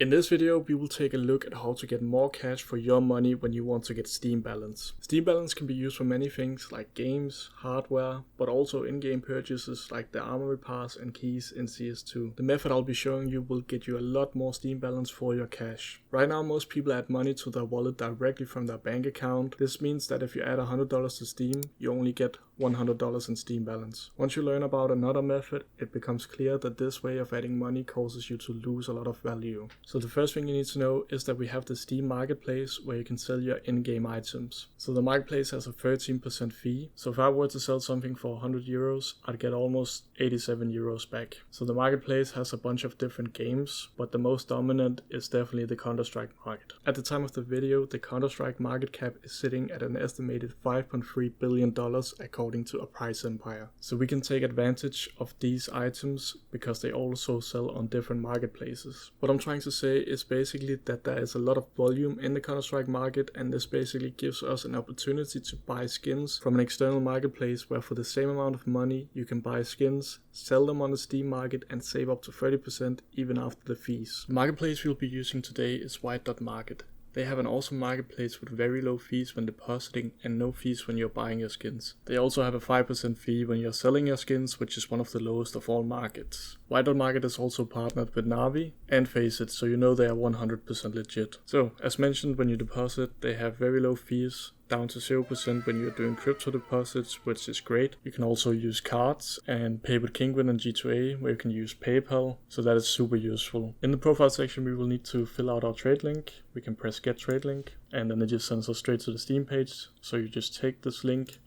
In this video, we will take a look at how to get more cash for your money when you want to get Steam balance. Steam balance can be used for many things like games, hardware, but also in-game purchases like the armory pass and keys in CS2. The method I'll be showing you will get you a lot more Steam balance for your cash. Right now, most people add money to their wallet directly from their bank account. This means that if you add $100 to Steam, you only get $100 in Steam balance. Once you learn about another method, it becomes clear that this way of adding money causes you to lose a lot of value. So the first thing you need to know is that we have the Steam marketplace where you can sell your in-game items. So the marketplace has a 13% fee. So if I were to sell something for 100 euros, I'd get almost 87 euros back. So the marketplace has a bunch of different games, but the most dominant is definitely the Counter-Strike market. At the time of the video, the Counter-Strike market cap is sitting at an estimated $5.3 billion according to a price empire. So we can take advantage of these items because they also sell on different marketplaces. What I'm trying to say is basically that there is a lot of volume in the Counter-Strike market, and this basically gives us an opportunity to buy skins from an external marketplace where for the same amount of money you can buy skins, sell them on the Steam market and save up to 30% even after the fees. The marketplace we'll be using today is white.market. They have an awesome marketplace with very low fees when depositing and no fees when you're buying your skins. They also have a 5% fee when you're selling your skins, which is one of the lowest of all markets. White.market is also partnered with Navi and Faceit, so you know they are 100% legit. So, as mentioned, when you deposit, they have very low fees, down to 0% when you're doing crypto deposits, which is great. You can also use cards and pay with Kinguin and G2A, where you can use PayPal, so that is super useful. In the profile section, we will need to fill out our trade link. We can press get trade link, and then it just sends us straight to the Steam page. So you just take this link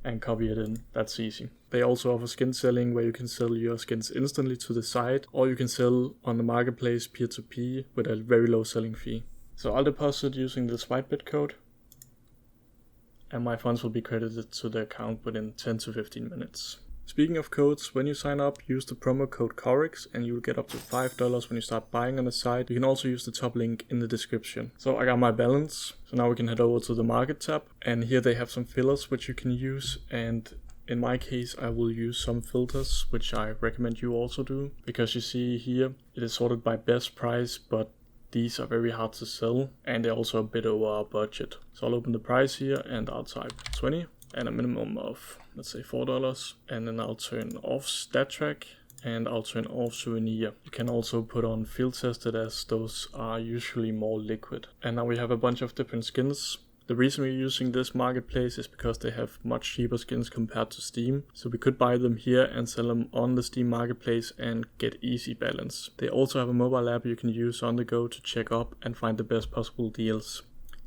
and copy it in. That's easy. They also offer skin selling, where you can sell your skins instantly to the site, or you can sell on the marketplace peer-to-peer with a very low selling fee. So I'll deposit using this whitebit code, and my funds will be credited to the account within 10 to 15 minutes. Speaking of codes, when you sign up, use the promo code COREX and you'll get up to $5 when you start buying on the site. You can also use the top link in the description. So I got my balance, so now we can head over to the market tab, and here they have some fillers which you can use, and in my case I will use some filters, which I recommend you also do, because you see here it is sorted by best price, but these are very hard to sell and they're also a bit over our budget. So I'll open the price here and I'll type 20 and a minimum of, let's say, $4, and then I'll turn off stat track and I'll turn off souvenir. You can also put on field tested, as those are usually more liquid. And now we have a bunch of different skins. The reason we're using this marketplace is because they have much cheaper skins compared to Steam, so we could buy them here and sell them on the Steam marketplace and get easy balance. They also have a mobile app you can use on the go to check up and find the best possible deals.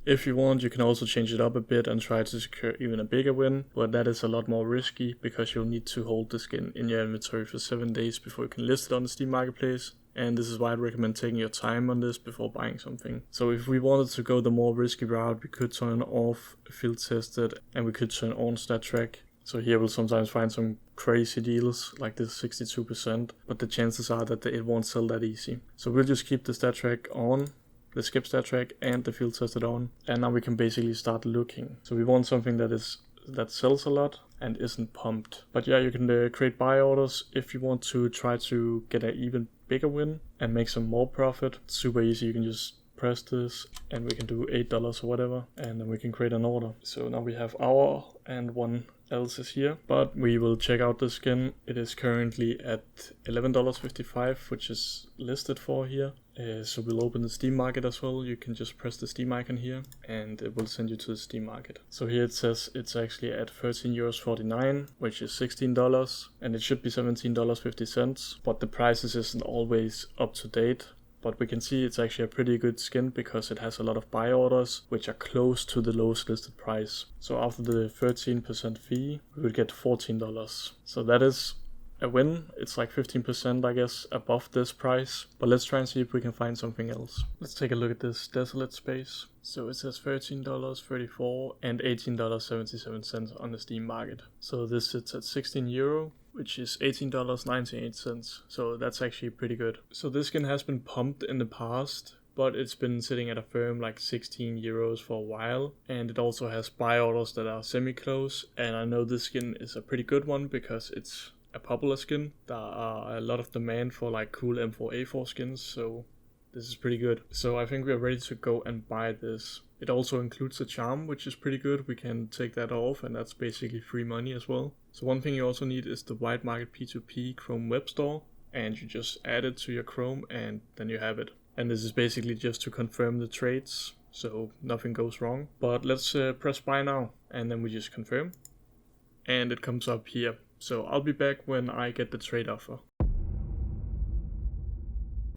If you want, you can also change it up a bit and try to secure even a bigger win, but that is a lot more risky because you'll need to hold the skin in your inventory for 7 days before you can list it on the Steam marketplace. And this is why I'd recommend taking your time on this before buying something. So if we wanted to go the more risky route, we could turn off field tested and we could turn on stat track. So here we'll sometimes find some crazy deals like this 62%, but the chances are that it won't sell that easy. So we'll just keep the stat track on, the skip stat track and the field tested on, and now we can basically start looking. So we want something that sells a lot and isn't pumped. But yeah, you can create buy orders if you want to try to get an even bigger win and make some more profit. It's super easy. You can just press this and we can do $8 or whatever, and then we can create an order. So now we have our and one else is here, but we will check out the skin. It is currently at $11.55, which is listed for here. So we'll open the Steam market as well. You can just press the Steam icon here and it will send you to the Steam market. So here it says it's actually at €13.49, which is $16, and it should be $17.50, but the prices isn't always up to date. But we can see it's actually a pretty good skin because it has a lot of buy orders which are close to the lowest listed price. So after the 13% fee, we will get $14. So that is a win. It's like 15%, I guess, above this price. But let's try and see if we can find something else. Let's take a look at this desolate space. So it says $13.34 and $18.77 on the Steam market. So this sits at €16, which is $18.98. So that's actually pretty good. So this skin has been pumped in the past, but it's been sitting at a firm like €16 for a while, and it also has buy orders that are semi-close, and I know this skin is a pretty good one because it's a popular skin. There are a lot of demand for like cool M4A4 skins, so This is pretty good. So I think we're ready to go and buy this. It also includes a charm, which is pretty good. We can take that off, and that's basically free money as well. So one thing you also need is the white market P2P Chrome web store, and you just add it to your Chrome and then you have it. And this is basically just to confirm the trades, so nothing goes wrong. But let's press buy now, and then we just confirm. And it comes up here. So I'll be back when I get the trade offer.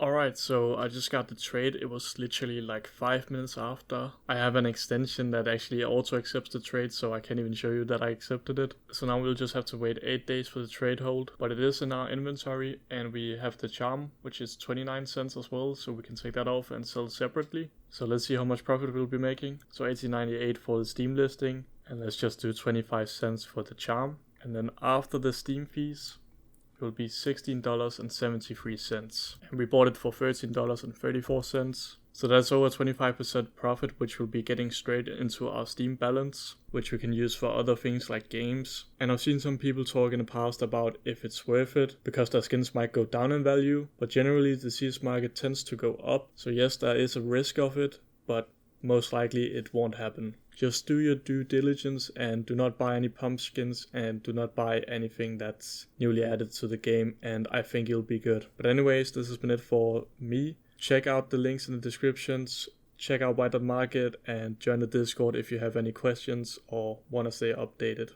Alright, so I just got the trade. It was literally like 5 minutes after. I have an extension that actually auto accepts the trade, so I can't even show you that I accepted it. So now we'll just have to wait 8 days for the trade hold. But it is in our inventory, and we have the charm, which is 29 cents as well, so we can take that off and sell separately. So let's see how much profit we'll be making. So 18.98 for the Steam listing, and let's just do 25 cents for the charm. And then after the Steam fees, it will be $16.73, and we bought it for $13.34. So that's over 25% profit, which we'll be getting straight into our Steam balance, which we can use for other things like games. And I've seen some people talk in the past about if it's worth it, because their skins might go down in value, but generally the CS market tends to go up. So yes, there is a risk of it, but most likely it won't happen. Just do your due diligence and do not buy any pump skins and do not buy anything that's newly added to the game, and I think you'll be good. But anyways, this has been it for me. Check out the links in the descriptions, check out white.market, and join the Discord if you have any questions or want to stay updated.